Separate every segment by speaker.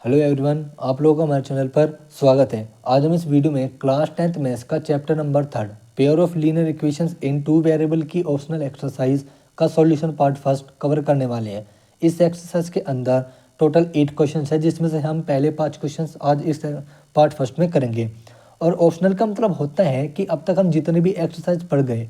Speaker 1: Hello everyone, आप लोगों का हमारे चैनल पर स्वागत है। आज हम इस वीडियो में क्लास 10th मैथ्स का chapter number 3 pair of linear equations in two variable की ऑप्शनल एक्सरसाइज का सॉल्यूशन पार्ट फर्स्ट कवर करने वाले हैं। इस एक्सरसाइज के अंदर टोटल 8 क्वेश्चंस है, जिसमें से हम पहले 5 क्वेश्चंस आज इस पार्ट फर्स्ट में करेंगे। और ऑप्शनल का मतलब होता है कि अब तक हम जितने भी एक्सरसाइज पढ़ गए,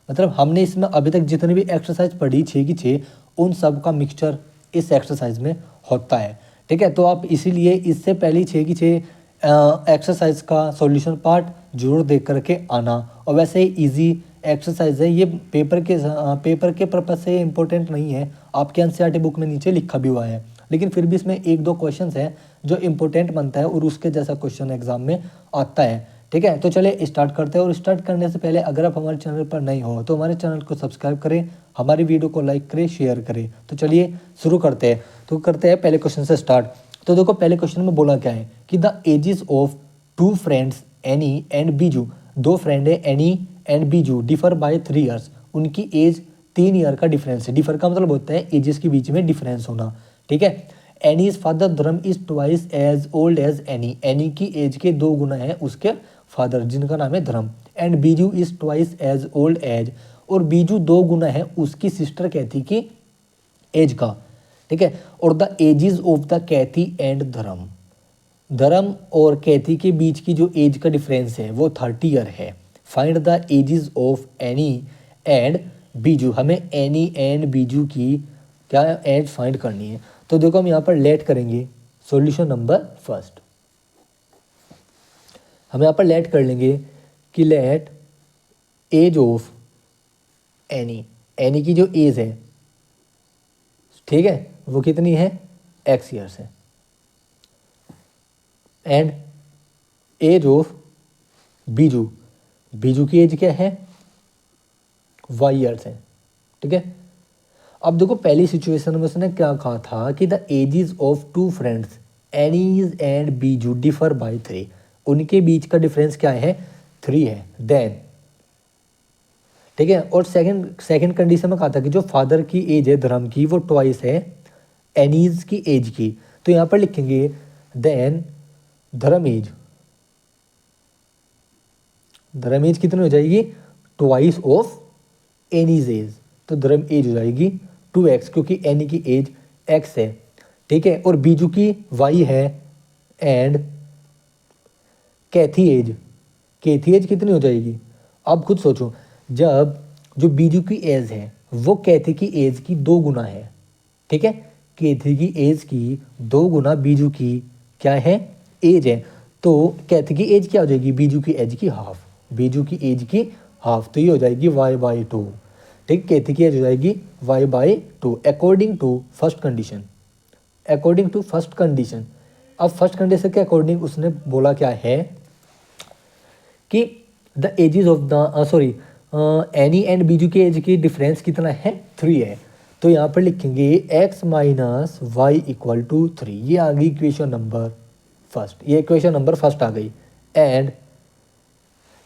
Speaker 1: मतलब हमने इसमें अभी तक जितनी भी एक्सरसाइज पढ़ी 6 की 6, उन सब का मिक्सचर इस एक्सरसाइज में होता है। ठीक है, तो आप इसीलिए इससे पहले 6 की 6 एक्सरसाइज का सॉल्यूशन पार्ट जरूर देख करके आना। और वैसे ही इजी एक्सरसाइज है ये, पेपर के पर्पज से इम्पोर्टेंट नहीं है। आपके एनसीईआरटी बुक में नीचे लिखा भी हुआ है, लेकिन फिर भी इसमें 1-2 क्वेश्चन है जो इम्पोर्टेंट बनता है और उसके जैसा क्वेश्चन एग्जाम में आता है। ठीक है, तो चलिए स्टार्ट करते हैं। और स्टार्ट करने से पहले अगर आप हमारे चैनल पर नए हो तो हमारे चैनल को सब्सक्राइब करें, हमारी वीडियो को लाइक करें, शेयर करें। तो चलिए शुरू करते हैं। तो करते हैं पहले क्वेश्चन से स्टार्ट। तो देखो पहले क्वेश्चन में बोला क्या है कि the ages of 2 friends Annie and Biju, 2 friend है Annie and Biju, differ by 3 years. उनकी एज 3 ईयर का डिफरेंस है। डिफर का मतलब होता है एजेस के बीच में डिफरेंस होना। ठीक है, Annie's father Dharam is twice as old as Annie, Annie की एज के 2 गुना है उसके फादर जिनका नाम है Dharam. And Biju is twice as old as, और बीजू 2 गुना है उसकी सिस्टर कैथी की एज का। ठीक है, और the ages of the Kaithi and Dharam, Dharam और कैथी के बीच की जो एज का डिफरेंस है वो 30 ईयर है। Find the ages of Annie and Biju, हमें एनी एंड बीजू की क्या एज फाइंड करनी है। तो देखो हम यहाँ पर लेट करेंगे सॉल्यूशन नंबर फर्स्ट। हम यहाँ पर लेट कर लेंगे कि let age of Annie, Annie की जो एज है, ठीक है, वो कितनी है, एक्स ईयर्स है। And age of Biju, Biju की एज क्या है, वाई ईयर्स है। ठीक है, अब देखो पहली सिचुएशन में उसने क्या कहा था कि the ages of 2 friends Annie's and Biju differ by 3, उनके बीच का डिफरेंस क्या है, 3 है। देन ठीक है, और सेकंड कंडीशन में कहा था कि जो फादर की एज है धर्म की वो ट्वाइस है एनीज की एज की। तो यहाँ पर लिखेंगे देन धर्म एज, धर्म एज कितनी हो जाएगी, ट्वाइस ऑफ एनीज एज। तो धर्म एज हो जाएगी 2x, क्योंकि एनी की एज x है। ठीक है, और बीजू की y है। And Cathy age, Cathy age कितनी हो जाएगी, अब खुद सोचो, जब जो बीजू की एज है वो कैथी की एज की 2 गुना है। ठीक है, कैथी की एज की 2 गुना बीजू की क्या है, एज है। तो कैथी की एज क्या हो जाएगी, बीजू की एज की हाफ, बीजू की एज की हाफ, तो ये हो जाएगी y/2। ठीक, कैथी की एज हो जाएगी y/2 according to first condition, according to first condition. अब फर्स्ट कंडीशन के अकॉर्डिंग उसने बोला क्या है कि the ages of the Annie and Biju की एज की डिफरेंस कितना है, 3 है। तो यहाँ पर लिखेंगे x minus Y equal to 3, ये आ गई इक्वेशन नंबर फर्स्ट, ये इक्वेशन नंबर फर्स्ट आ गई। एंड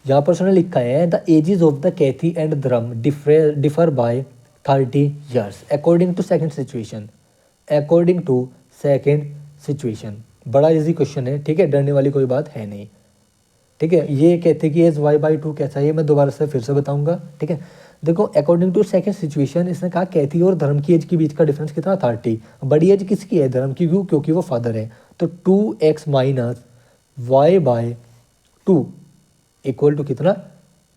Speaker 1: यहाँ पर उसने लिखा है the ages of the Kaithi and Dharam differ by 30 years according to second situation, according to second situation. बड़ा इजी क्वेश्चन है। ठीक है, डरने वाली कोई बात है नहीं। ठीक है, ये कहते कि एज y/2 कैसा है, ये मैं दोबारा से फिर से बताऊंगा। ठीक है, देखो अकॉर्डिंग टू सेकंड सिचुएशन इसने कहा कैथी और धर्म की एज के बीच का डिफरेंस कितना, 30। बड़ी एज किसकी है, धर्म की, क्यों, क्योंकि वो फादर है। तो 2x minus y/2 equal to कितना,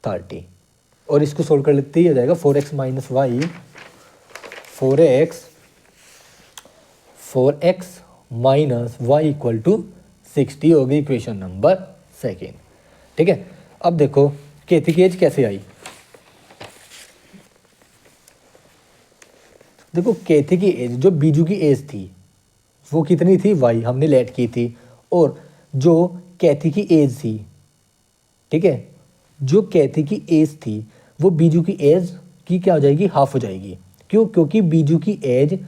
Speaker 1: 30। और इसको सोल्व कर लेते ही हो जाएगा 4x minus y, 4x minus Y equal to 60 हो गई इक्वेशन नंबर सेकेंड। ठीक है, अब देखो कैथी की एज कैसे आई। देखो कैथी की एज, जो बीजू की एज थी वो कितनी थी, y, हमने लेट की थी। और जो कैथी की एज थी, ठीक है, जो कैथी की एज थी वो बीजू की एज की क्या हो जाएगी, हाफ हो जाएगी। क्यों, क्योंकि बीजू की एज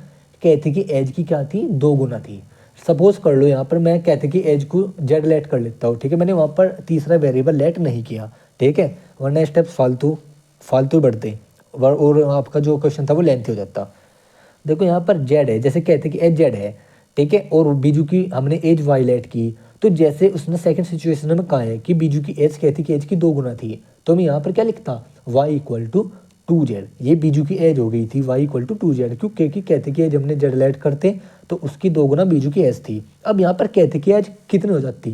Speaker 1: कैथी की एज की क्या थी, 2 गुना थी। सपोज कर लो यहाँ पर मैं कैथी की एज को जेड लेट कर लेता हूँ। ठीक है, मैंने वहाँ पर तीसरा वेरिएबल लेट नहीं किया। ठीक है, वरना स्टेप्स फालतू बढ़ते और आपका जो क्वेश्चन था वो लेंथी हो जाता। देखो यहाँ पर जेड है, जैसे कैथी की एज जेड है, ठीक है, और बीजू की हमने एज वायलेट की, तो जैसे उसने सेकंड सिचुएशन में कहा है कि बीजू की एज कहती की एज की 2 गुना थी, तो मैं यहाँ पर क्या लिखता, y इक्वल टू 2z। ये बीजू की एज हो गई थी y इक्वल टू 2z, क्योंकि कहते की एज हमने z लेट करते तो उसकी 2 गुना बीजू की एज थी। अब यहाँ पर कहते की एज कितनी हो जाती,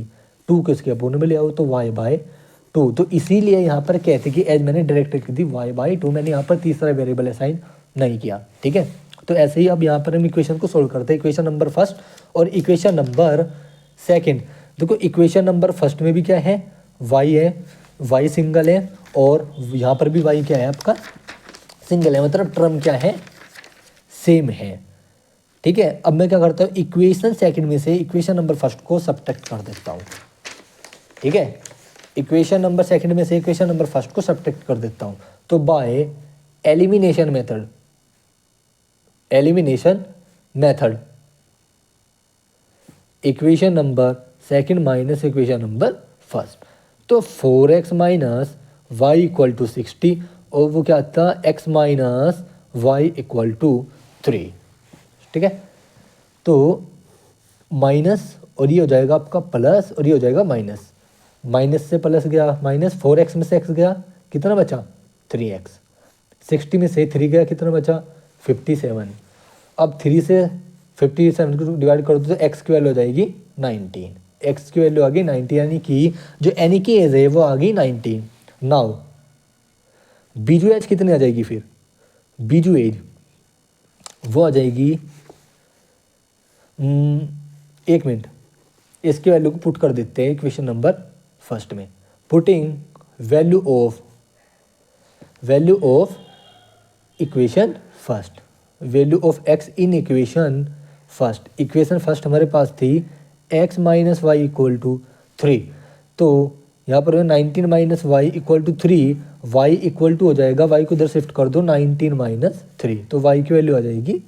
Speaker 1: 2 को इसके अपोन में ले आओ तो y बाय 2, तो इसीलिए यहाँ पर कहते की एज मैंने डायरेक्ट लिख दी y बाय 2, मैंने यहाँ पर तीसरा वेरिएबल असाइन नहीं किया। ठीक है, तो ऐसे ही अब यहाँ पर हम इक्वेशन को सोल्व करते हैं, इक्वेशन नंबर फर्स्ट और इक्वेशन नंबर सेकंड। देखो इक्वेशन नंबर फर्स्ट में भी क्या है, y है, y सिंगल है, और यहाँ पर भी y क्या है आपका सिंगल है, मतलब टर्म क्या है, सेम है। ठीक है, अब मैं क्या करता हूँ, इक्वेशन सेकंड में से इक्वेशन नंबर फर्स्ट को सब्ट्रैक्ट कर देता हूँ। ठीक है, इक्वेशन नंबर सेकंड में से इक्वेशन नंबर फर्स्ट को सब्ट्रैक्ट कर देता हूँ, तो by elimination method, elimination method equation number second minus equation number first, तो 4x minus Y equal to 60, और वो क्या था, x minus Y equal to 3। ठीक है, तो माइनस और ये हो जाएगा आपका प्लस और ये हो जाएगा माइनस, माइनस से प्लस गया माइनस, 4x में से x गया कितना बचा 3x, 60 में से 3 गया कितना बचा 57। अब 3 से 57 को डिवाइड कर दो तो x की वैल्यू हो जाएगी 19, x की वैल्यू आ गई 19, यानी कि जो n की एज है वो आ गई 19। नाउ बीजू एज कितनी आ जाएगी, फिर बीजू एज वो आ जाएगी, एक मिनट, इसकी वैल्यू को पुट कर देते हैं इक्वेशन नंबर फर्स्ट में, putting value of equation first, value of x in equation first. Equation first हमारे पास थी x minus Y equal to 3, तो यहाँ पर 19 minus Y equal to 3, y equal to हो जाएगा, वाई को इधर शिफ्ट कर दो 19 माइनस 3, तो वाई की वैल्यू आ जाएगी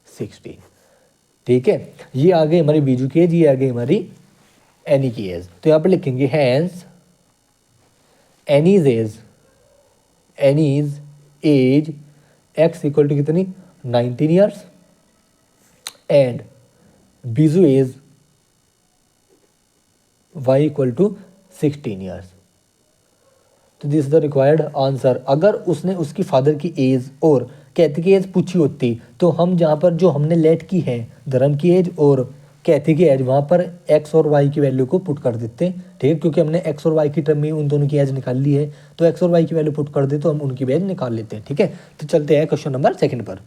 Speaker 1: 16। ठीक है, ये आ गई हमारी बीजू की एज, ये आ गई हमारी एनी की एज, तो यहाँ पर लिखेंगे hence Annie's age x equal to कितनी 19 years and Biju age y equal to 16 years. तो this is the required answer. अगर उसने उसकी फादर की एज और कहते की एज पूछी होती तो हम जहाँ पर जो हमने लेट की है धर्म की एज और कहते की एज, वहाँ पर x और y की वैल्यू को पुट कर देते। ठीक है, क्योंकि हमने x और y की टर्म में उन दोनों की एज निकाल ली है, तो x और y की वैल्यू पुट कर दे तो हम उनकी एज निकाल लेते हैं। ठीक है, तो चलते हैं क्वेश्चन नंबर सेकंड पर।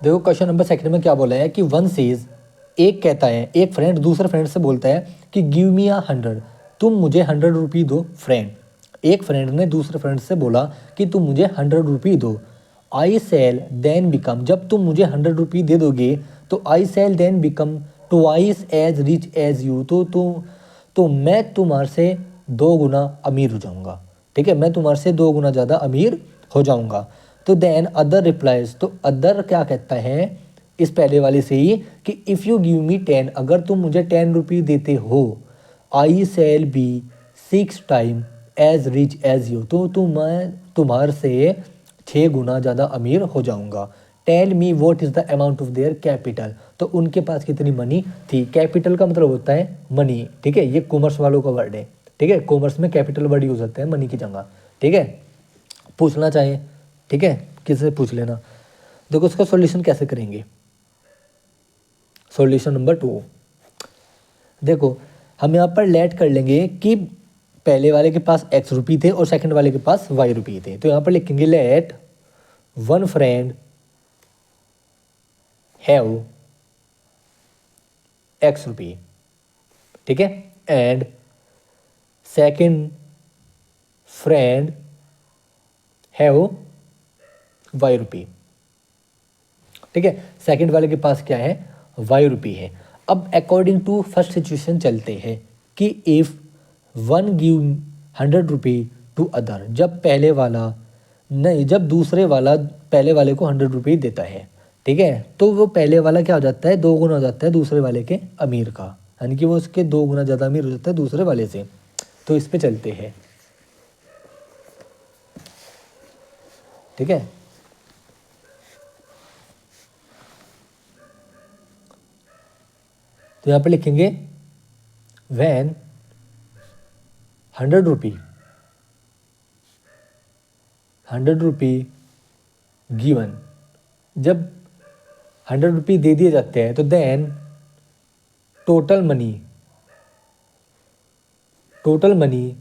Speaker 1: देखो क्वेश्चन नंबर सेकंड में क्या बोला है कि वन सेज, एक कहता है, एक फ्रेंड दूसरे फ्रेंड से बोलता है कि गिव मी 100, तुम मुझे 100 रुपये दो। फ्रेंड, एक फ्रेंड ने दूसरे फ्रेंड से बोला कि तुम मुझे 100 रुपये दो। आई सेल देन बिकम, जब तुम मुझे 100 रुपये दे दोगे तो I shall then become twice as rich as you, तो मैं तुम्हारे से 2 गुना अमीर हो जाऊंगा। ठीक है, मैं तुम्हारे से 2 गुना ज़्यादा अमीर हो जाऊंगा। तो देन अदर रिप्लाइज, तो अदर क्या कहता है इस पहले वाले से ही कि इफ़ यू गिव मी 10, अगर तुम मुझे 10 रुपये देते हो, I shall be 6 time as rich as you, तो मैं तुम्हारे से 6 गुना ज़्यादा अमीर हो जाऊंगा। Tell me what is the amount of their capital, तो उनके पास कितनी मनी थी। कैपिटल का मतलब होता है मनी। ठीक है, ये कॉमर्स वालों का वर्ड है। ठीक है, कॉमर्स में कैपिटल वर्ड यूज होता है मनी की जगह। ठीक है, पूछना चाहिए। ठीक है, किसी से पूछ लेना। देखो उसका सॉल्यूशन कैसे करेंगे, सॉल्यूशन नंबर 2। देखो हम यहाँ पर लेट कर लेंगे कि पहले वाले के पास x रुपये थे और सेकंड वाले के पास y रुपये थे, तो यहाँ पर लिखेंगे let one friend have x रुपये। ठीक है, and second friend have y रुपये। ठीक है, सेकंड वाले के पास क्या है y रुपये है। अब अकॉर्डिंग टू फर्स्ट सिचुएशन चलते हैं कि इफ़ वन गिव 100 रुपये टू अदर, जब पहले वाला नहीं, जब दूसरे वाला पहले वाले को 100 रुपये देता है। ठीक है, तो वो पहले वाला क्या हो जाता है 2 गुना हो जाता है दूसरे वाले के अमीर का, यानी कि वो उसके 2 गुना ज़्यादा अमीर हो जाता है दूसरे वाले से। तो इस पे चलते हैं। ठीक है, तो यहाँ पे लिखेंगे व्हेन 100 रुपी गिवन, जब 100 रुपी दे दिए जाते हैं तो then total money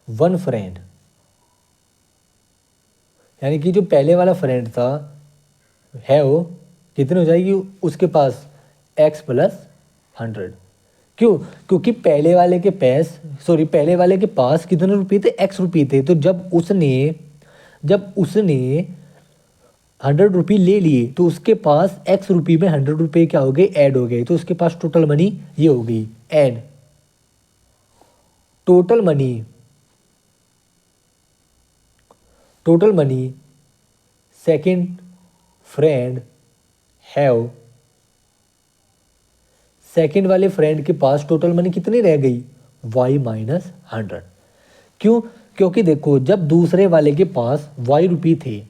Speaker 1: one friend, यानी कि जो पहले वाला फ्रेंड था है वो कितनी हो जाएगी उसके पास x प्लस 100। क्यों? क्योंकि पहले वाले के पास कितने रुपये थे, x रुपये थे। तो जब उसने 100 रुपये ले लिए तो उसके पास x रुपये में 100 रुपये क्या हो गए, ऐड हो गए। तो उसके पास टोटल मनी ये हो गई। And total money second friend have, second वाले फ्रेंड के पास टोटल मनी कितनी रह गई, y माइनस 100। क्यों? क्योंकि देखो जब दूसरे वाले के पास y रुपये थे,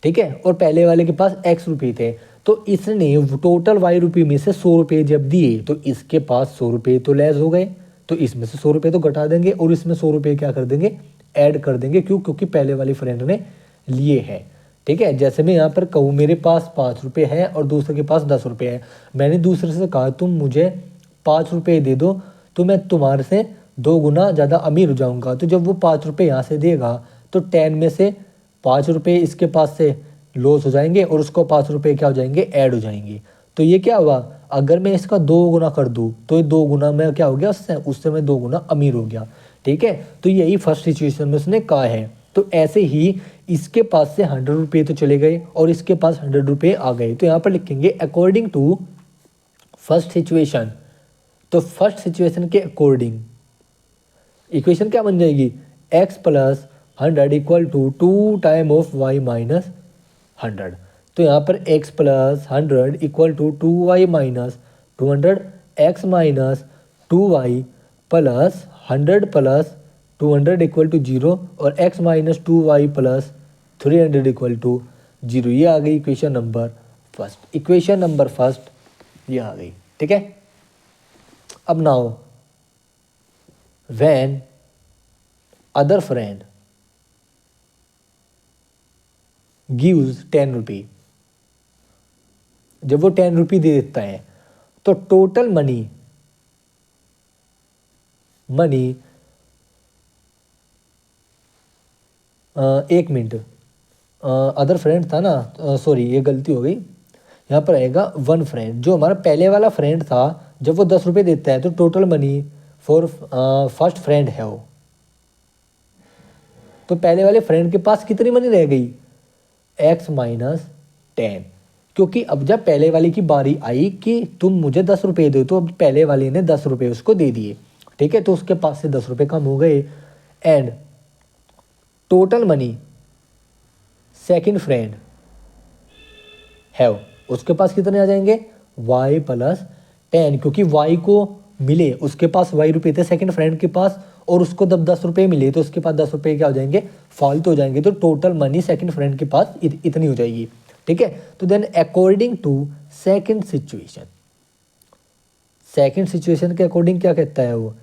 Speaker 1: ठीक है, और पहले वाले के पास x रुपये थे, तो इसने टोटल y रुपये में से 100 रुपये जब दिए तो इसके पास 100 रुपये तो लेस हो गए, तो इसमें से 100 रुपये तो घटा देंगे और इसमें 100 रुपये क्या कर देंगे, ऐड कर देंगे। क्यों? क्योंकि पहले वाले फ्रेंड ने लिए हैं, ठीक है। जैसे मैं यहाँ पर कहूँ मेरे पास 5 रुपये है और दूसरे के पास 10 रुपये है, मैंने दूसरे से कहा तुम मुझे 5 रुपये दे दो तो मैं तुम्हारे से 2 गुना ज़्यादा अमीर हो जाऊँगा। तो जब वो 5 रुपये यहाँ से देगा तो 10 में से 5 रुपये इसके पास से लॉस हो जाएंगे और उसको 5 रुपये क्या हो जाएंगे, ऐड हो जाएंगे। तो ये क्या हुआ, अगर मैं इसका 2 गुना कर दूँ तो ये 2 गुना में क्या हो गया, उससे मैं 2 गुना अमीर हो गया, ठीक है। तो यही फर्स्ट सिचुएशन में उसने कहा है। तो ऐसे ही इसके पास से 100 रुपये तो चले गए और इसके पास 100 रुपये आ गए। तो यहाँ पर लिखेंगे अकॉर्डिंग टू फर्स्ट सिचुएशन। तो फर्स्ट सिचुएशन के अकॉर्डिंग इक्वेशन क्या बन जाएगी, x plus 100 equal to 2 time of y minus 100। तो यहाँ पर x plus 100 equal to 2y minus 200, x minus 2y plus 100 plus 200 equal to 0 और x minus 2y plus 300 equal to 0। ये आ गई equation number first. Equation number first ये आ गई, ठीक है। अब now when other friend gives 10 रुपये, जब वो 10 रुपये दे देता है तो टोटल मनी एक मिनट, अदर फ्रेंड था ना, सॉरी ये गलती हो गई, यहाँ पर आएगा वन फ्रेंड। जो हमारा पहले वाला फ्रेंड था जब वो 10 रुपये देता है तो total money for first friend है वो। तो पहले वाले फ्रेंड के पास कितनी मनी रह गई, x माइनस 10। क्योंकि अब जब पहले वाले की बारी आई कि तुम मुझे 10 रुपये दो, तो अब पहले वाले ने 10 रुपये उसको दे दिए, ठीक है। तो उसके पास से 10 रुपये कम हो गए। And total money second friend have, उसके पास कितने आ जाएंगे, y प्लस 10। क्योंकि y को मिले, उसके पास y रुपये थे सेकंड फ्रेंड के पास, और उसको जब 10 रुपये मिले तो उसके पास 10 रुपये क्या हो जाएंगे, फालतू हो जाएंगे। तो टोटल मनी सेकंड फ्रेंड के पास इतनी हो जाएगी, ठीक है। तो then according to second situation के अकॉर्डिंग क्या कहता है वो,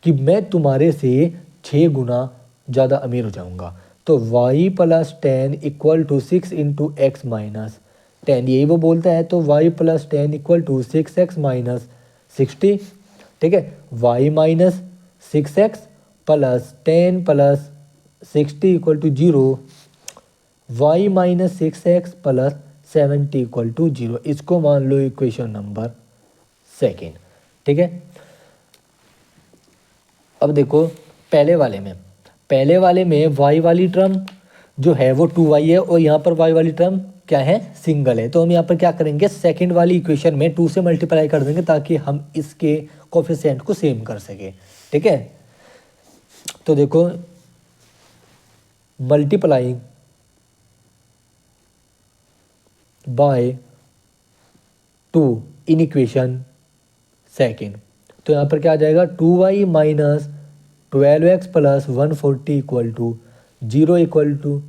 Speaker 1: कि मैं तुम्हारे से 6 गुना ज़्यादा अमीर हो जाऊंगा। तो y plus 10 equal to 6 into x minus 10, यही वो बोलता है। तो y plus 10 equal to 6x minus 60, ठीक है। y minus 6x plus 10 plus 60 equal to 0, y minus 6x plus 70 equal to 0। इसको मान लो इक्वेशन नंबर सेकेंड, ठीक है। अब देखो पहले वाले में y वाली टर्म जो है वो 2y है और यहाँ पर y वाली टर्म क्या है, सिंगल है। तो हम यहाँ पर क्या करेंगे, सेकंड वाली इक्वेशन में 2 से मल्टीप्लाई कर देंगे ताकि हम इसके कोफिशिएंट को सेम कर सके, ठीक है। तो देखो multiplying by 2 in equation second, तो यहाँ पर क्या आ जाएगा, 2y minus 12x plus 140 equal to 0 equal to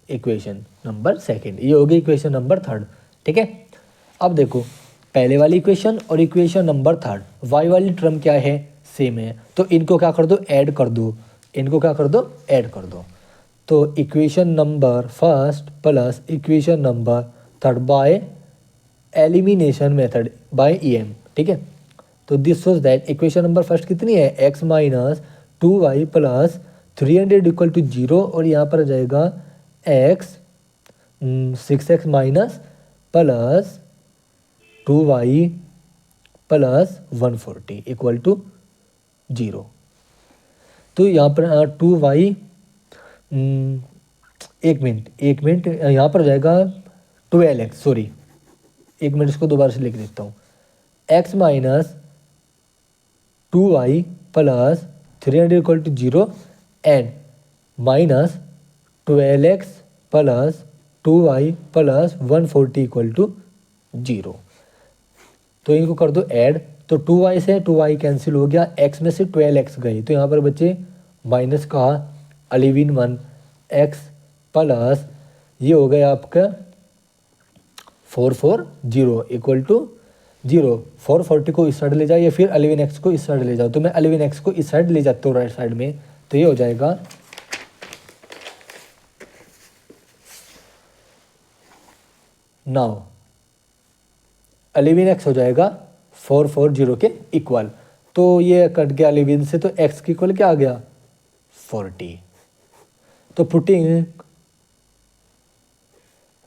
Speaker 1: equation number second. ये होगी इक्वेशन नंबर थर्ड, ठीक है। अब देखो पहले वाली इक्वेशन और इक्वेशन नंबर थर्ड, वाई वाली टर्म क्या है, सेम है, तो इनको क्या कर दो, ऐड कर दो, इनको क्या कर दो, ऐड कर दो। तो equation number first plus equation number third by elimination method by EM, ठीक है। तो this shows that equation number first कितनी है, x minus 2y plus 300 equal to 0, और यहाँ पर आ जाएगा x 6x minus plus 2y plus 140 equal to 0। तो यहाँ पर 2y, एक मिनट यहाँ पर हो जाएगा 12x, सॉरी एक मिनट इसको दोबारा से लिख देता हूँ, x minus 2y plus 300 equal to 0 and minus 12x plus 2y plus 140 equal to 0। तो इनको कर दो ऐड, तो 2y से 2y कैंसिल हो गया, x में से 12x गई, तो यहाँ पर बच्चे माइनस का 11 प्लस ये हो गया आपका 440 इक्वल टू 0। 440 को इस साइड ले जाओ या फिर 11x को इस साइड ले जाओ, तो मैं 11x को इस साइड ले जाता हूँ राइट साइड में, तो ये हो जाएगा नाउ 11x हो जाएगा 440 के इक्वल, तो ये कट गया 11 से, तो x के इक्वल क्या आ गया 40। तो putting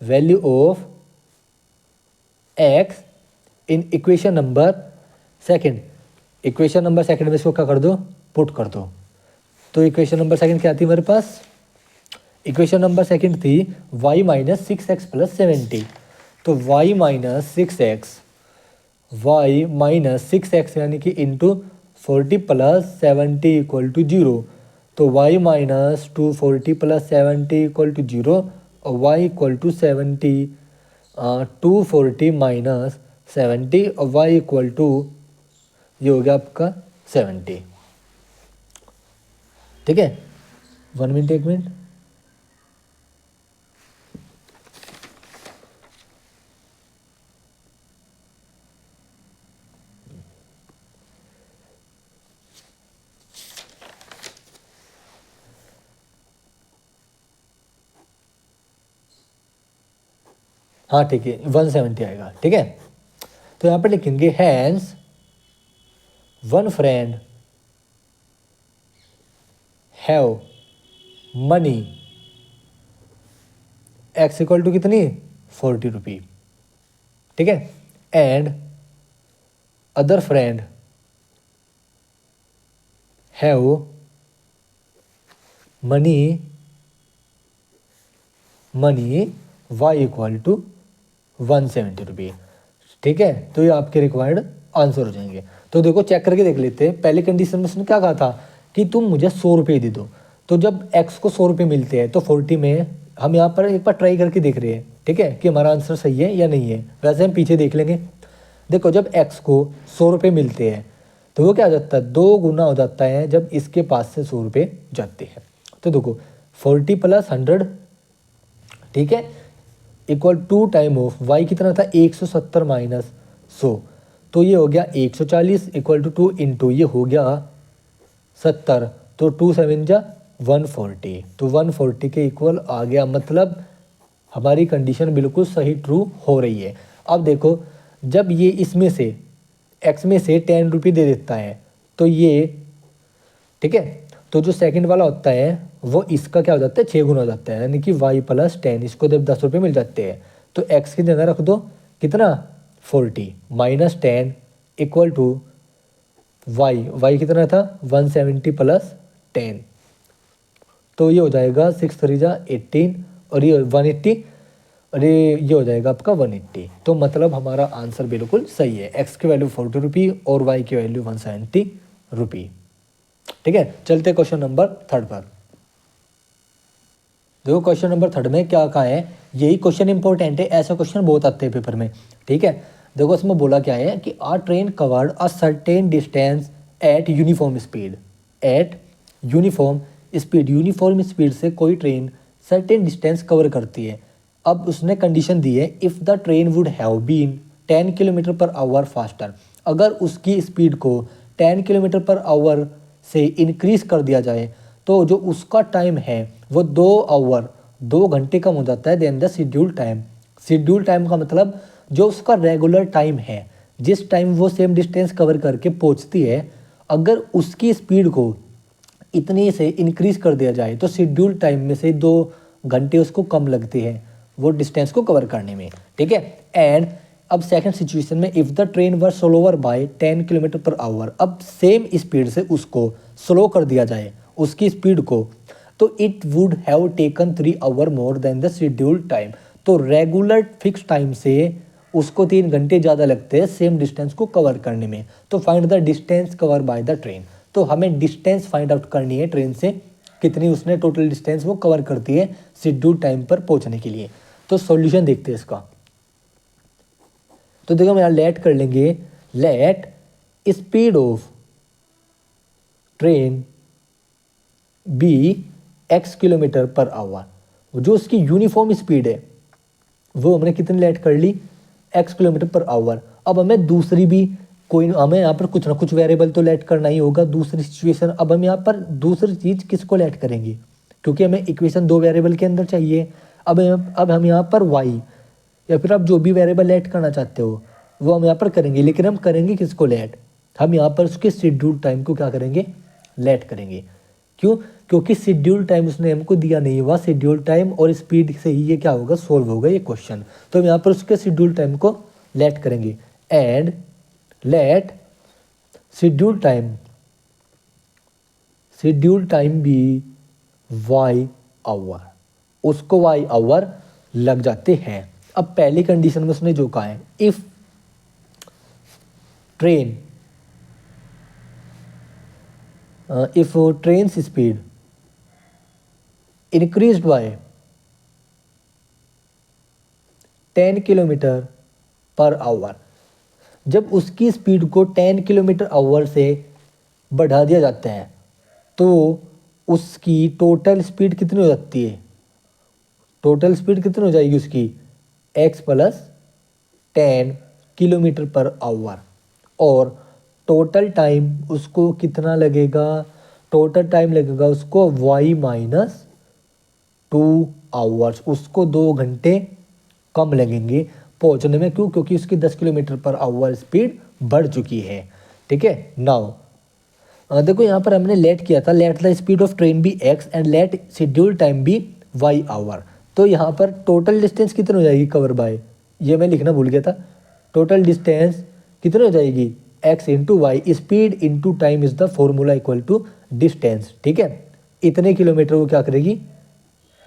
Speaker 1: value of x in equation number second, equation number second में इसको क्या कर दो, पुट कर दो। तो इक्वेशन नंबर सेकंड क्या थी हमारे पास, इक्वेशन नंबर सेकंड थी y माइनस 6x प्लस 70। तो y माइनस 6x यानी कि इंटू 40 प्लस 70 इक्वल टू 0। तो y minus 240 plus 70 equal to 0 और y इक्वल टू 70, 240 माइनस 70 और y इक्वल टू ये हो गया आपका 70, ठीक है। 1 मिनट, 1 मिनट, हाँ ठीक है 170 आएगा, ठीक है। तो यहाँ पर लिखेंगे hence one friend have money x equal to कितनी 40 रुपी, ठीक है, and other friend have money y equal to 170 rupee, ठीक है। तो ये आपके रिक्वायर्ड आंसर हो जाएंगे। तो देखो चेक करके देख लेते हैं, पहले कंडीशन में उसने क्या कहा था कि तुम मुझे 100 रुपये दे दो। तो जब x को 100 रुपये मिलते हैं तो 40 में हम यहाँ पर एक बार ट्राई करके देख रहे हैं, ठीक है, कि हमारा आंसर सही है या नहीं है। वैसे हम पीछे देख लेंगे। देखो जब x को 100 रुपये मिलते हैं तो वो क्या हो जाता है, 2 गुना हो जाता है जब इसके पास से 100 रुपये जाते हैं। तो देखो 40 प्लस 100, ठीक है, इक्वल 2 टाइम ऑफ y कितना था 170 माइनस 100, तो ये हो गया 140 इक्वल टू 2 इंटू ये हो गया 70, तो 2 7 जा 140, तो 140 के इक्वल आ गया। मतलब हमारी कंडीशन बिल्कुल सही ट्रू हो रही है। अब देखो जब ये इसमें से x में से 10 रुपये दे देता है तो ये, ठीक है, तो जो सेकंड वाला होता है वो इसका क्या हो जाता है 6 गुना हो जाता है, यानी कि y प्लस 10, इसको जब 10 रुपये मिल जाते हैं तो x की जगह रख दो कितना 40 माइनस 10 इक्वल टू y कितना था 170 प्लस 10, तो ये हो जाएगा 6 3 जा 18 और ये 180 और ये हो जाएगा आपका 180। तो मतलब हमारा आंसर बिल्कुल सही है, x की वैल्यू 40 रुपी और y की वैल्यू 170 रुपी, ठीक है। चलते क्वेश्चन नंबर थर्ड पर। देखो क्वेश्चन नंबर थर्ड में क्या कहा है, यही क्वेश्चन इंपॉर्टेंट है, ऐसा क्वेश्चन बहुत आते हैं पेपर में, ठीक है। देखो इसमें बोला क्या है कि a train covered a certain distance at uniform speed, at uniform speed, uniform speed से कोई ट्रेन सर्टेन डिस्टेंस कवर करती है। अब उसने कंडीशन दी है if the train would have been 10 kilometre per hour faster. अगर उसकी स्पीड को 10 किलोमीटर पर आवर से इंक्रीज कर दिया जाए तो जो उसका टाइम है वो 2 घंटे कम हो जाता है then the schedule time. Schedule time का मतलब जो उसका रेगुलर टाइम है, जिस टाइम वो सेम डिस्टेंस कवर करके पहुंचती है, अगर उसकी स्पीड को इतनी से इंक्रीज कर दिया जाए तो शेड्यूल टाइम में से 2 घंटे उसको कम लगते हैं वो डिस्टेंस को कवर करने में। ठीक है। एंड अब सेकंड सिचुएशन में if the train were slower by 10 kilometre per hour, अब सेम स्पीड से उसको स्लो कर दिया जाए उसकी स्पीड को, तो it would have taken 3 hour more than the schedule time. तो रेगुलर फिक्स टाइम से उसको 3 घंटे ज़्यादा लगते हैं सेम डिस्टेंस को कवर करने में। तो find the distance cover by the train. तो हमें डिस्टेंस फाइंड आउट करनी है ट्रेन से, कितनी उसने टोटल डिस्टेंस वो कवर करती है शेड्यूल टाइम पर पहुंचने के लिए। तो सॉल्यूशन देखते हैं इसका। तो देखो हम यहाँ लेट कर लेंगे, let speed of train be x kilometre per hour. जो उसकी यूनिफॉर्म स्पीड है वो हमने कितनी लेट कर ली, x किलोमीटर पर आवर। अब हमें दूसरी भी कोई, हमें यहाँ पर कुछ ना कुछ वेरिएबल तो लेट करना ही होगा दूसरी सिचुएशन। अब हम यहाँ पर दूसरी चीज़ किसको लेट करेंगे, क्योंकि हमें इक्वेशन 2 वेरिएबल के अंदर चाहिए। अब हम यहाँ पर y या फिर आप जो भी वेरिएबल लेट करना चाहते हो वो हम यहाँ पर करेंगे, लेकिन हम करेंगे किसको लेट, हम यहाँ पर उसके शेड्यूल टाइम को क्या करेंगे, लेट करेंगे। क्यों, क्योंकि शेड्यूल टाइम उसने हमको दिया नहीं हुआ, शेड्यूल टाइम और स्पीड से ही ये क्या होगा, सोल्व होगा ये क्वेश्चन। तो हम यहाँ पर उसके शेड्यूल टाइम को लेट करेंगे। And let schedule time be y hour, उसको वाई आवर लग जाते हैं। अब पहली कंडीशन में उसने जो कहा है, if train speed increased by 10 kilometre per our, जब उसकी स्पीड को 10 किलोमीटर आवर से बढ़ा दिया जाता है तो उसकी टोटल स्पीड कितनी हो जाती है, टोटल स्पीड कितनी हो जाएगी उसकी, x + 10 किलोमीटर पर आवर। और टोटल टाइम उसको कितना लगेगा, टोटल टाइम लगेगा उसको y - 2 आवर्स, उसको 2 घंटे कम लगेंगे पहुंचने में। क्यों, क्योंकि उसकी 10 किलोमीटर पर आवर स्पीड बढ़ चुकी है। ठीक है। नाउ देखो यहाँ पर हमने लेट किया था, let the speed of train be x and let schedule time be y hour. तो यहाँ पर टोटल डिस्टेंस कितनी हो जाएगी कवर बाय, ये मैं लिखना भूल गया था। टोटल डिस्टेंस कितनी हो जाएगी, x × y, speed × time is the formula equal to distance. ठीक है। इतने किलोमीटर वो क्या करेगी,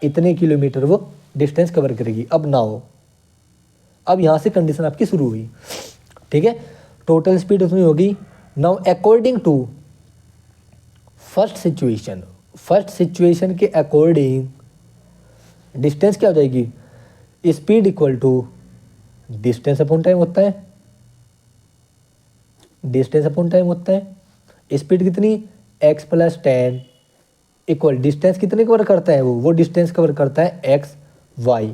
Speaker 1: इतने किलोमीटर वो डिस्टेंस कवर करेगी। अब नाउ, अब यहाँ से कंडीशन आपकी शुरू हुई। ठीक है। टोटल स्पीड उतनी होगी। Now according to first situation के अकॉर्डिंग डिस्टेंस क्या हो जाएगी, speed equal to distance upon time होता है, डिस्टेंस अपॉन टाइम होता है। स्पीड कितनी, x + 10 इक्वल डिस्टेंस कितने कवर करता है, वो डिस्टेंस कवर करता है x y,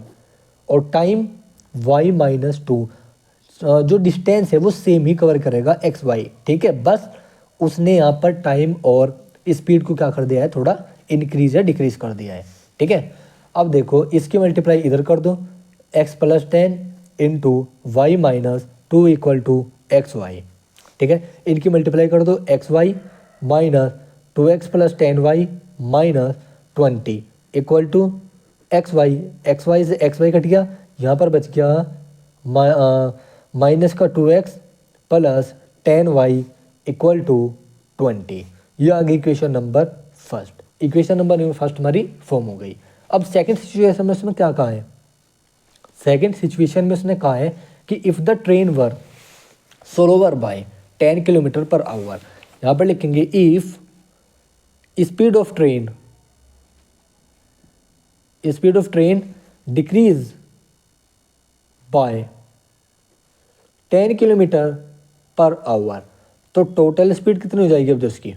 Speaker 1: और टाइम y - 2, जो डिस्टेंस है वो सेम ही कवर करेगा x y। ठीक है। बस उसने यहाँ पर टाइम और स्पीड को क्या कर दिया है, थोड़ा इंक्रीज या डिक्रीज कर दिया है। ठीक है। अब देखो इसकी मल्टीप्लाई इधर कर दो, x + 10 × y - 2 = x y। ठीक है। इनकी मल्टीप्लाई कर दो, x y - 2x + 10y - 20 = x y। से x y कट गया, यहाँ पर बच गया माइनस का 2x + 10y = 20। ये आ गई equation number first. Equation number first हमारी फॉर्म हो गई। अब सेकंड सिचुएशन में उसने क्या कहा है, सेकंड सिचुएशन में उसने कहा है कि if the train were slower by 10 kilometre per hour, यहाँ पर लिखेंगे if speed of train decrease by 10 kilometre per hour, तो टोटल स्पीड कितनी हो जाएगी, अब उसकी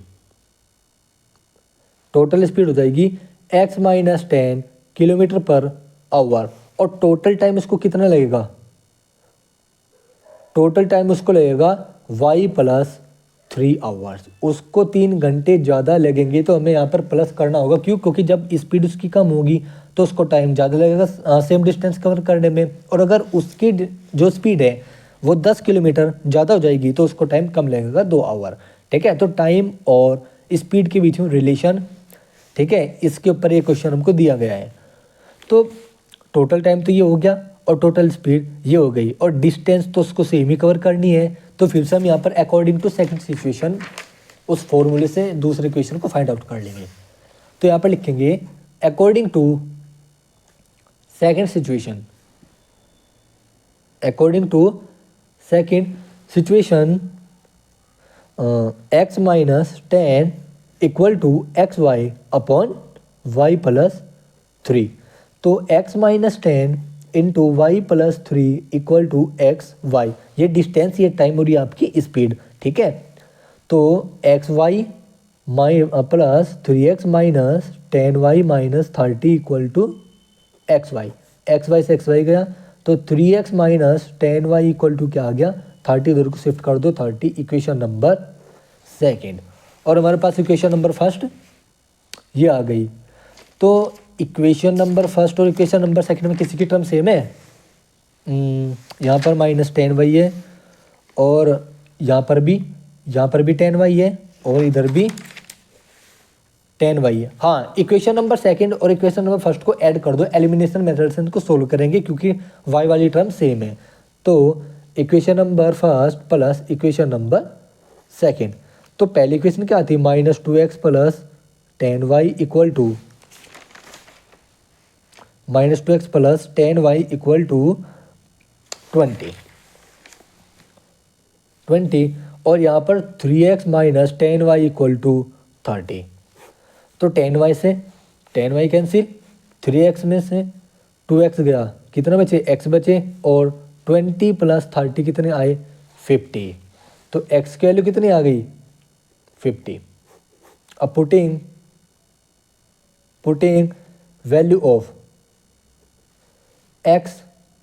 Speaker 1: टोटल स्पीड हो जाएगी x - 10 किलोमीटर पर आवर, और टोटल टाइम इसको कितना लगेगा, टोटल टाइम उसको लगेगा y प्लस 3 आवर्स, उसको 3 घंटे ज़्यादा लगेंगे। तो हमें यहाँ पर प्लस करना होगा, क्यों? क्योंकि जब स्पीड उसकी कम होगी तो उसको टाइम ज़्यादा लगेगा सेम डिस्टेंस कवर करने में, और अगर उसकी जो स्पीड है वो 10 किलोमीटर ज़्यादा हो जाएगी तो उसको टाइम कम लगेगा, 2 आवर। ठीक है, तो टाइम और स्पीड के बीच में रिलेशन, ठीक है, इसके ऊपर ये क्वेश्चन हमको दिया गया है। तो टोटल टाइम तो ये हो गया और टोटल स्पीड ये हो गई, और डिस्टेंस तो उसको सेम ही कवर करनी है। तो फिर से हम यहाँ पर अकॉर्डिंग टू सेकंड सिचुएशन उस फॉर्मूले से दूसरे क्वेश्चन को फाइंड आउट कर लेंगे। तो यहाँ पर लिखेंगे according to second situation, according to second situation x minus 10 equal to x y upon y plus 3। तो x minus 10 into Y plus 3 equal to x y, ये डिस्टेंस, ये टाइम और ये आपकी स्पीड। ठीक है, तो x Y plus 3x minus 10y minus 30 equal to x y से एक्स वाई गया, तो 3x minus 10y equal to क्या आ गया, 30 इधर को शिफ्ट कर दो, 30 इक्वेशन नंबर सेकेंड। और हमारे पास इक्वेशन नंबर फर्स्ट ये आ गई। तो इक्वेशन नंबर फर्स्ट और इक्वेशन नंबर सेकंड में किसी की टर्म सेम है? यहाँ पर माइनस 10y है, और यहाँ पर भी 10y है, और इधर भी 10y है। हाँ, इक्वेशन नंबर सेकंड और इक्वेशन नंबर फर्स्ट को ऐड कर दो, एलिमिनेशन मेथड से इनको सोल्व करेंगे क्योंकि y वाली टर्म सेम है। तो equation number first plus equation number second, तो पहली इक्वेशन क्या आती है, -2x plus 10y equal to -2x plus 10y equal to 20, और यहाँ पर 3x minus 10y equal to 30। तो 10y से 10y कैंसिल, 3x में से 2x गया, कितना बचे, x बचे, और 20 प्लस 30 कितने आए, 50। तो x की वैल्यू कितनी आ गई, 50। अब putting value of x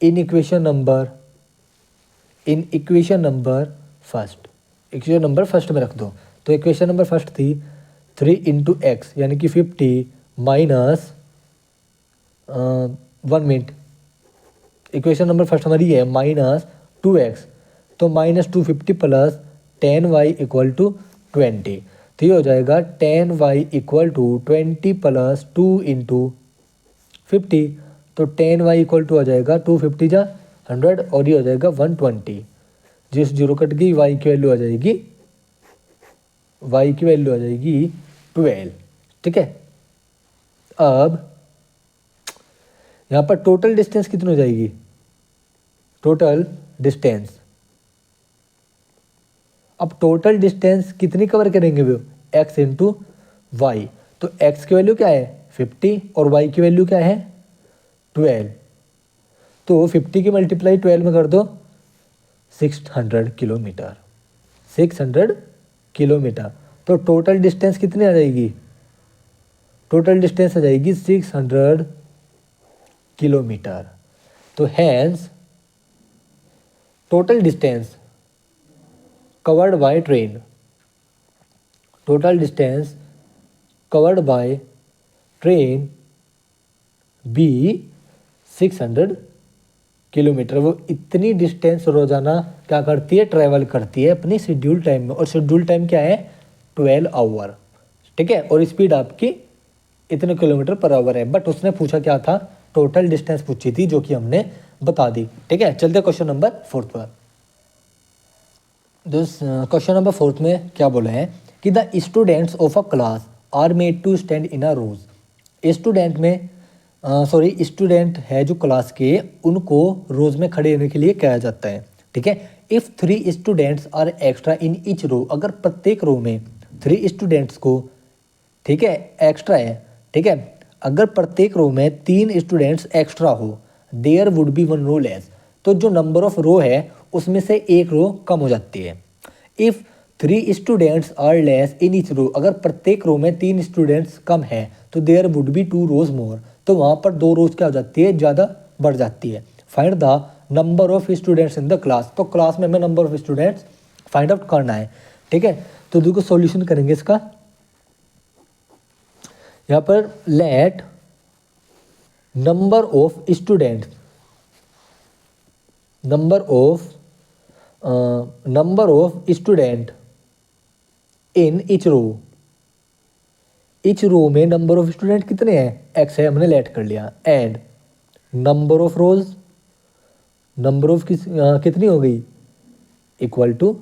Speaker 1: in equation number first में रख दो। तो इक्वेशन नंबर फर्स्ट थी 3 इंटू एक्स यानी कि 50 minus 1 minute, equation number first हमारी है माइनस 2x, तो -250 प्लस 10y इक्वल टू 20। तो ये हो जाएगा 10y equal to 20 plus 2 into 50, तो 10y इक्वल टू आ जाएगा 250 जा 100, और ये हो जाएगा 120। जिस जीरो कट गई y की वैल्यू आ जाएगी 12। ठीक है, अब यहाँ पर टोटल डिस्टेंस कितनी हो जाएगी, टोटल डिस्टेंस कितनी कवर करेंगे वो, x इंटू वाई। तो x की वैल्यू क्या है 50 और y की वैल्यू क्या है 12। तो 50 की मल्टीप्लाई 12 में कर दो, 600 किलोमीटर। तो टोटल डिस्टेंस कितनी आ जाएगी, टोटल डिस्टेंस आ जाएगी 600 किलोमीटर। तो hence total distance covered by train be 600 kilometre. वो इतनी डिस्टेंस रोजाना क्या करती है, ट्रैवल करती है अपनी शेड्यूल टाइम में, और शेड्यूल टाइम क्या है 12 आवर। ठीक है, और स्पीड आपकी इतने किलोमीटर पर आवर है। बट उसने पूछा क्या था, टोटल डिस्टेंस पूछी थी, जो कि हमने बता दी। ठीक है, चलते क्वेश्चन नंबर 4 पर। क्वेश्चन नंबर 4 में क्या बोला है कि the students of a class are made to stand in a rows. Student है जो क्लास के, उनको रोज में खड़े होने के लिए कहा जाता है। ठीक है, if 3 students are extra in each row, अगर प्रत्येक रो में 3 स्टूडेंट्स को, ठीक है, एक्स्ट्रा है। ठीक है, अगर प्रत्येक रो में 3 स्टूडेंट्स एक्स्ट्रा हो, there would be 1 row less, तो जो नंबर ऑफ रो है उसमें से एक रो कम हो जाती है। If 3 students are less in each row, अगर प्रत्येक रो में 3 स्टूडेंट्स कम है तो there would be 2 rows more, तो वहाँ पर 2 रोज क्या हो जाती है, ज़्यादा बढ़ जाती है। Find the number of students in the class, तो क्लास में हमें number of students find out करना है। ठीक है, तो देखो सॉल्यूशन करेंगे इसका। यहाँ पर let number of students, number of student in each row, each row में नंबर ऑफ स्टूडेंट कितने हैं, एक्स है, हमने लेट कर लिया। And number of rose, number of कितनी हो गई, इक्वल टू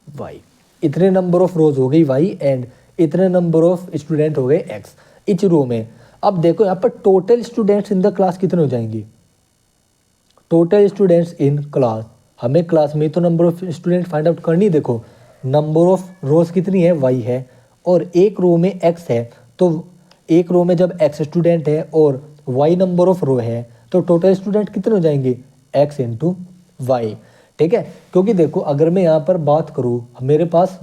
Speaker 1: वाई, इतने नंबर ऑफ रोज हो गई वाई एंड इतने नंबर ऑफ स्टूडेंट हो गए एक्स इच रो में। अब देखो यहाँ पर total students in the class कितने हो जाएंगे, टोटल स्टूडेंट्स इन क्लास, हमें क्लास में तो number of student find out करनी। देखो नंबर ऑफ रोज कितनी है, वाई है, और एक रो में एक्स है, तो एक रो में जब एक्स स्टूडेंट है और वाई नंबर ऑफ रो है तो टोटल स्टूडेंट कितने हो जाएंगे, एक्स इंटू वाई। ठीक है, क्योंकि देखो अगर मैं यहाँ पर बात करूँ, मेरे पास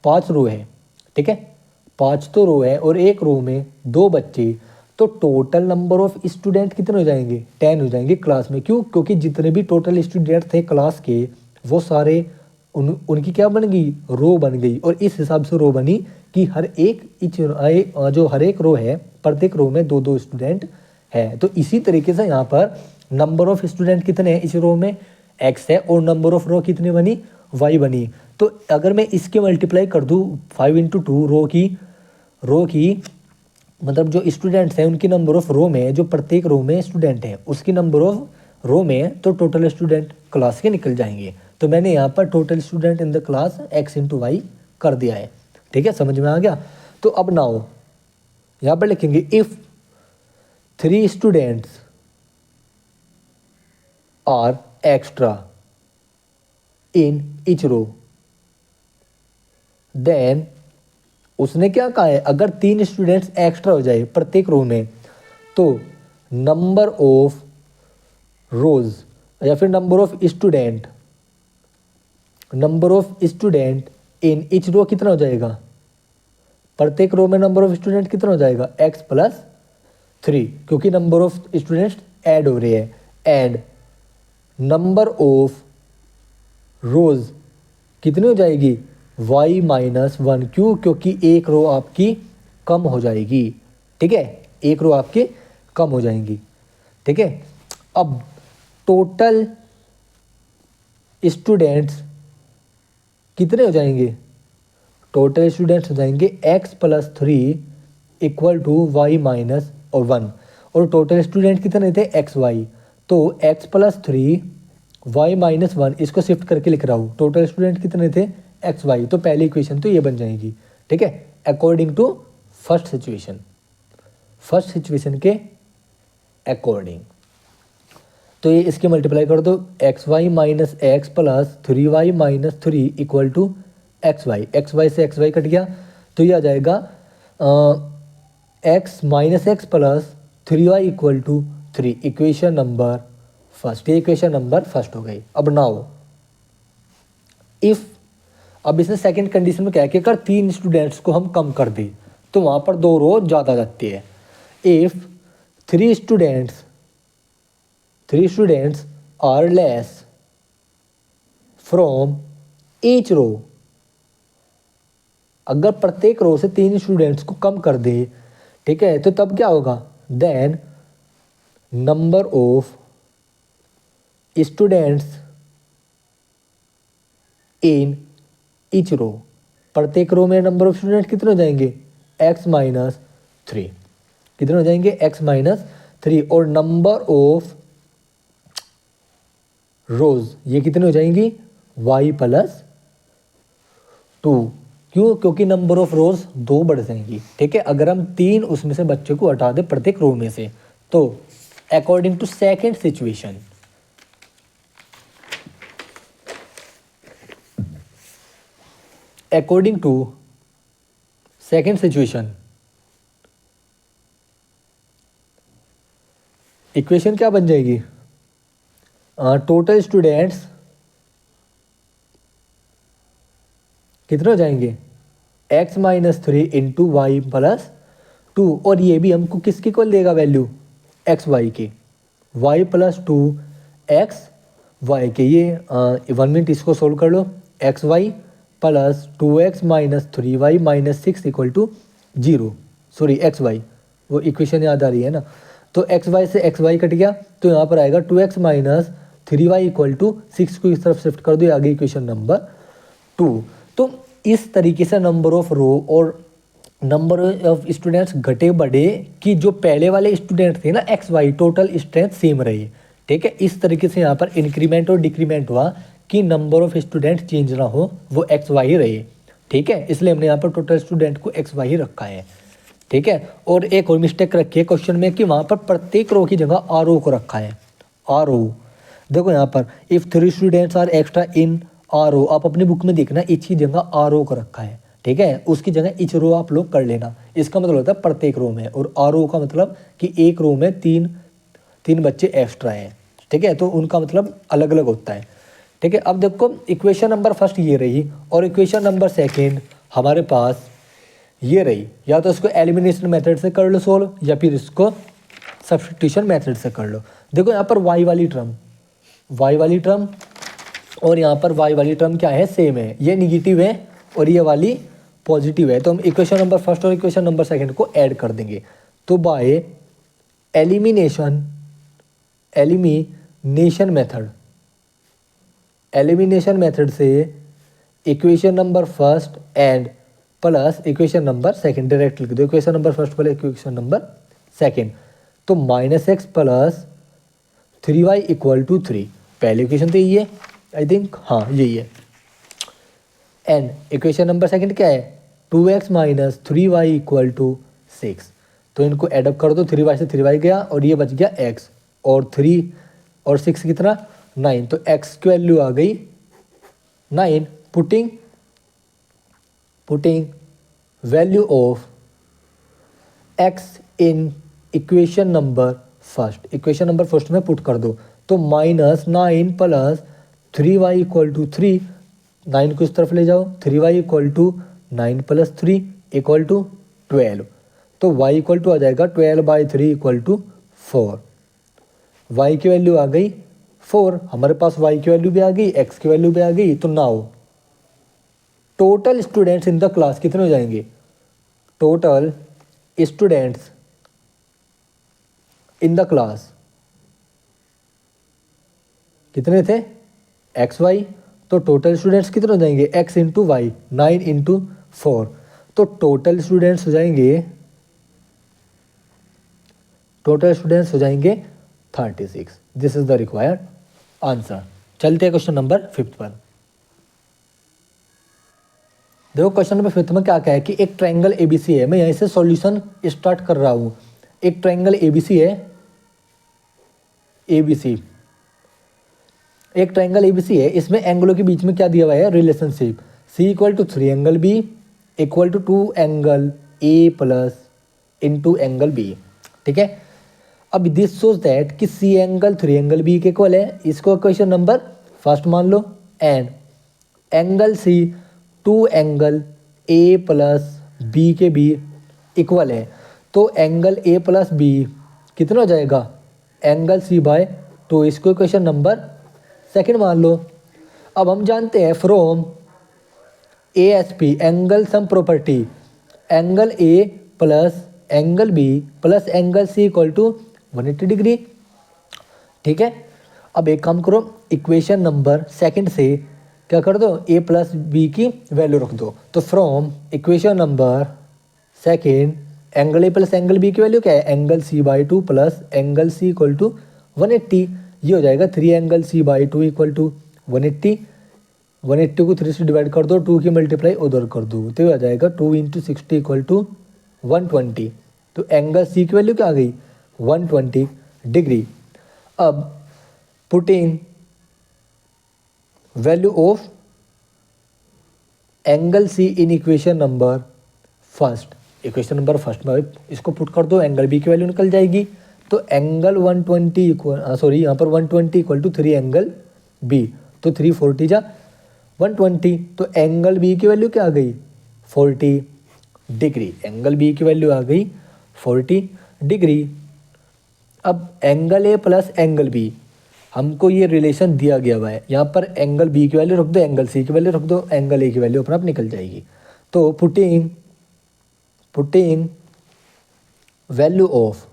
Speaker 1: 5 रो है। ठीक है, 5 तो रो है और एक रो में 2 बच्चे, तो टोटल नंबर ऑफ स्टूडेंट कितने हो जाएंगे, 10 हो जाएंगे क्लास में। क्यों, क्योंकि जितने भी टोटल स्टूडेंट थे क्लास के वो सारे उनकी क्या बन गई, रो बन गई। और इस हिसाब से रो बनी कि हर एक रो है, प्रत्येक रो में 2-2 स्टूडेंट है। तो इसी तरीके से यहाँ पर नंबर ऑफ स्टूडेंट कितने हैं इस रो में, एक्स है, और नंबर ऑफ रो कितनी बनी, वाई बनी। तो अगर मैं इसके मल्टीप्लाई कर दूँ 5 इंटू 2 रो की मतलब जो स्टूडेंट्स हैं उनकी नंबर ऑफ रो में, जो प्रत्येक रो में स्टूडेंट है उसकी नंबर ऑफ रो में, तो टोटल स्टूडेंट क्लास के निकल जाएंगे। तो मैंने यहाँ पर total student in the class x into y कर दिया है। ठीक है, समझ में आ गया। तो अब नाउ यहाँ पर लिखेंगे if 3 students are extra in each row, then उसने क्या कहा है, अगर 3 स्टूडेंट्स एक्स्ट्रा हो जाए प्रत्येक रो में तो नंबर ऑफ रोज या फिर number of student in each row कितना हो जाएगा, प्रत्येक रो में नंबर ऑफ स्टूडेंट कितना हो जाएगा, एक्स प्लस 3, क्योंकि नंबर ऑफ स्टूडेंट्स ऐड हो रहे हैं। एंड नंबर ऑफ रोज कितनी हो जाएगी, y माइनस 1, क्यों, क्योंकि एक रो आपकी कम हो जाएगी। ठीक है, एक रो आपकी कम हो जाएंगी। ठीक है, अब टोटल स्टूडेंट्स कितने हो जाएंगे, टोटल स्टूडेंट्स हो जाएंगे x plus 3 equal to y minus और 1, और टोटल स्टूडेंट कितने थे, एक्स वाई, तो x प्लस 3 वाई माइनस 1, इसको शिफ्ट करके लिख रहा हूँ, टोटल स्टूडेंट कितने थे, एक्स वाई, तो पहली इक्वेशन तो ये बन जाएगी। ठीक है, अकॉर्डिंग टू फर्स्ट सिचुएशन के अकॉर्डिंग। तो ये इसके मल्टीप्लाई कर दो, x y minus x plus 3y minus 3 equal to x y से एक्स वाई कट गया, तो ये आ जाएगा x minus x plus 3y equal to 3, equation number first. ये इक्वेशन नंबर फर्स्ट हो गई। अब नाउ इफ, अब इसने सेकंड कंडीशन में क्या है कि अगर 3 स्टूडेंट्स को हम कम कर दें तो वहाँ पर 2 रो ज़्यादा जाती है। If 3 students are less from each row, अगर प्रत्येक रो से 3 स्टूडेंट्स को कम कर दे, ठीक है, तो तब क्या होगा, then number of students in each row, प्रत्येक रो में नंबर ऑफ स्टूडेंट कितने हो जाएंगे, x माइनस 3, कितने हो जाएंगे, x माइनस 3, और नंबर ऑफ रोज ये कितने हो जाएंगी, y प्लस 2, क्यों, क्योंकि नंबर ऑफ रोज 2 बढ़ जाएंगी। ठीक है, अगर हम 3 उसमें से बच्चे को हटा दें प्रत्येक रो में से, तो according to second situation, according to second situation equation क्या बन जाएगी, टोटल स्टूडेंट्स कितने हो जाएंगे, x minus 3 into Y plus 2, और ये भी हमको किसकी को देगा वैल्यू, एक्स वाई की, y प्लस 2 एक्स वाई के ये 1 मिनट इसको सोल्व कर लो। X Y plus 2x minus 3y minus 6 equal to 0, sorry X Y, वो इक्वेशन याद आ रही है ना। तो एक्स वाई से एक्स वाई कट गया, तो यहाँ पर आएगा 2x minus 3y equal to 6 को इस तरफ शिफ्ट कर दो, आगे इक्वेशन नंबर 2। तो इस तरीके से नंबर ऑफ रो और नंबर ऑफ स्टूडेंट्स घटे बढ़े कि जो पहले वाले स्टूडेंट थे ना x y, total strength same रही। ठीक है, इस तरीके से यहाँ पर इंक्रीमेंट और डिक्रीमेंट हुआ कि नंबर ऑफ स्टूडेंट चेंज ना हो, वो एक्स वाई ही रहे। ठीक है, इसलिए हमने यहाँ पर टोटल स्टूडेंट को एक्स वाई ही रखा है। ठीक है, और एक और मिस्टेक रखी है क्वेश्चन में कि वहाँ पर प्रत्येक रो की जगह आर ओ को रखा है। आर ओ देखो यहाँ पर if 3 students are extra in R O, आप अपनी बुक में देखना इच की जगह आर ओ को रखा है। ठीक है, उसकी जगह इच रो आप लोग कर लेना। इसका मतलब होता है प्रत्येक रो में, और आर ओ का मतलब कि एक रो में तीन बच्चे एक्स्ट्रा हैं। ठीक है, तो उनका मतलब अलग अलग होता है। ठीक है, अब देखो इक्वेशन नंबर फर्स्ट ये रही, और इक्वेशन नंबर सेकेंड हमारे पास ये रही। या तो इसको एलिमिनेशन मेथड से कर लो सोल्व, या फिर इसको सब्स्टिट्यूशन मेथड से कर लो। देखो यहाँ पर y वाली टर्म और यहाँ पर y वाली टर्म क्या है, सेम है, ये निगेटिव है और ये वाली पॉजिटिव है। तो हम इक्वेशन नंबर फर्स्ट और इक्वेशन नंबर सेकंड को ऐड कर देंगे। तो बाय एलिमिनेशन मेथड से equation number first and plus equation number second direct लिख दो, equation number first plus equation number second. तो -x plus 3y equal to 3, पहली इक्वेशन तो यही है, आई थिंक, हाँ यही है। एंड इक्वेशन नंबर सेकंड क्या है, 2x minus 3y equal to 6। तो इनको एडअप कर दो, 3y से 3y गया और ये बच गया x, और 3 और 6 कितना 9, तो x की वैल्यू आ गई 9। Putting value of x in equation number first में पुट कर दो। तो -9 प्लस 3y इक्वल टू 3, 9 को इस तरफ ले जाओ, 3y equal to 9 plus 3 equal to 12। तो y इक्वल टू आ जाएगा 12/3 इक्वल टू 4। y की वैल्यू आ गई 4, हमारे पास y की वैल्यू भी आ गई, x की वैल्यू भी आ गई। तो now total students in the class कितने हो जाएंगे, total students in the class कितने थे, एक्स वाई। तो टोटल स्टूडेंट्स कितने हो जाएंगे, x इंटू वाई, 9 इंटू 4। तो टोटल स्टूडेंट्स हो जाएंगे 36। This is the required answer. चलते हैं क्वेश्चन नंबर 5 पर। देखो क्वेश्चन नंबर 5 में क्या है कि एक ट्रायंगल एबीसी है। मैं यहीं से सॉल्यूशन स्टार्ट कर रहा हूँ। एक ट्रायंगल एबीसी है, एक ट्रायंगल एबीसी है, इसमें एंगलों के बीच में क्या दिया हुआ है, relationship C equal to 3 angle B equal to 2 angle A plus into angle B। ठीक है, अब दिस शोज दैट कि C एंगल 3 एंगल B के इक्वल है, इसको क्वेश्चन नंबर फर्स्ट मान लो। And angle C 2 angle A plus B के B इक्वल है। तो एंगल A प्लस B कितना हो जाएगा, एंगल C/2, इसको क्वेश्चन नंबर सेकंड मान लो। अब हम जानते हैं from ASP angle sum property, angle A plus angle B plus angle C equal to 180 degree. ठीक है, अब एक काम करो, इक्वेशन नंबर सेकंड से क्या कर दो, A प्लस B की वैल्यू रख दो। तो from equation number second angle A plus angle B की वैल्यू क्या है, angle C/2 plus angle C equal to 180। ये हो जाएगा 3 एंगल C/2 इक्वल टू 180। 180 को 3 से डिवाइड कर दो, 2 की मल्टीप्लाई उधर कर दो, तो आ जाएगा 2 इंटू 60 इक्वल टू 120। तो एंगल C की वैल्यू क्या आ गई, 120 डिग्री। अब putting value of angle C in equation number first में इसको पुट कर दो, एंगल B की वैल्यू निकल जाएगी। तो एंगल 120 यहाँ पर 120 इक्वल टू 3 एंगल B, तो 340 जा 120। तो एंगल B की वैल्यू क्या आ गई, 40 डिग्री। एंगल B की वैल्यू आ गई 40 डिग्री। अब angle A plus angle B, हमको ये रिलेशन दिया गया हुआ है, यहाँ पर एंगल बी की वैल्यू रख दो, एंगल सी की वैल्यू रख दो, एंगल ए की वैल्यू अपने आप निकल जाएगी। तो putting value of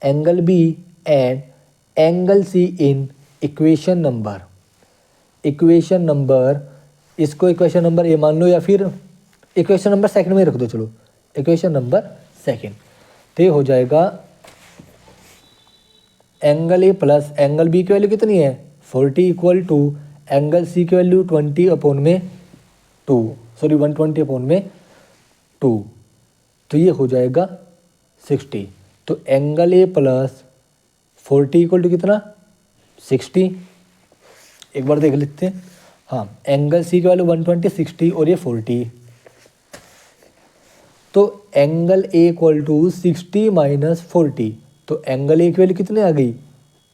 Speaker 1: angle B and angle C in equation number इसको इक्वेशन नंबर ए मान लो या फिर इक्वेशन नंबर सेकंड में रख दो, चलो इक्वेशन नंबर सेकंड। तो ये हो जाएगा angle A plus angle B की वैल्यू कितनी है 40 इक्वल टू एंगल सी की वैल्यू 120 अपॉन में 2। तो ये हो जाएगा 60। तो angle A plus 40 equal to कितना 60। एक बार देख लेते हैं। हाँ, एंगल सी की वैल्यू 120 60 और ये 40। तो angle A equal to 60 minus 40। तो एंगल ए की वैल्यू कितनी आ गई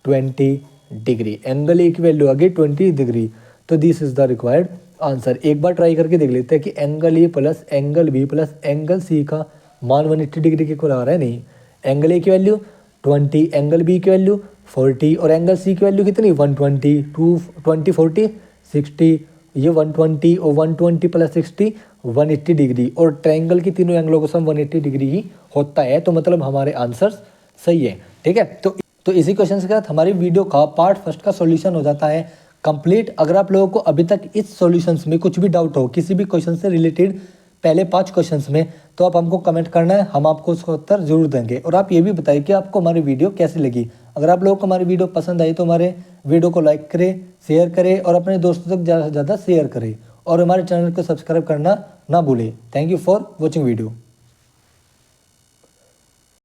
Speaker 1: 20 डिग्री। एंगल ए की वैल्यू आ गई 20 डिग्री। तो this is the required answer. एक बार ट्राई करके देख लेते हैं कि angle A plus angle B plus angle C का मान 180 डिग्री के इक्वल आ रहा है। नहीं, एंगल ए की वैल्यू 20, एंगल बी की वैल्यू 40 और एंगल सी की वैल्यू कितनी 120, 20 40 60, ये 120 और 120 प्लस 60 180 डिग्री। और ट्रायंगल की तीनों एंगलों का सम 180 डिग्री ही होता है। तो मतलब हमारे आंसर्स सही है। ठीक है, तो इसी क्वेश्चन के साथ हमारी वीडियो का पार्ट फर्स्ट का सॉल्यूशन हो जाता है कंप्लीट। अगर आप लोगों को अभी तक इस सॉल्यूशंस में कुछ भी डाउट हो किसी भी क्वेश्चन से रिलेटेड पहले 5 क्वेश्चंस में, तो आप हमको कमेंट करना है, हम आपको उसका उत्तर जरूर देंगे। और आप ये भी बताइए कि आपको हमारी वीडियो कैसी लगी। अगर आप लोगों को हमारी वीडियो पसंद आई तो हमारे वीडियो को लाइक करें, शेयर करें और अपने दोस्तों तक ज़्यादा से ज़्यादा शेयर करें और हमारे चैनल को सब्सक्राइब करना ना भूलें। Thank you for watching video.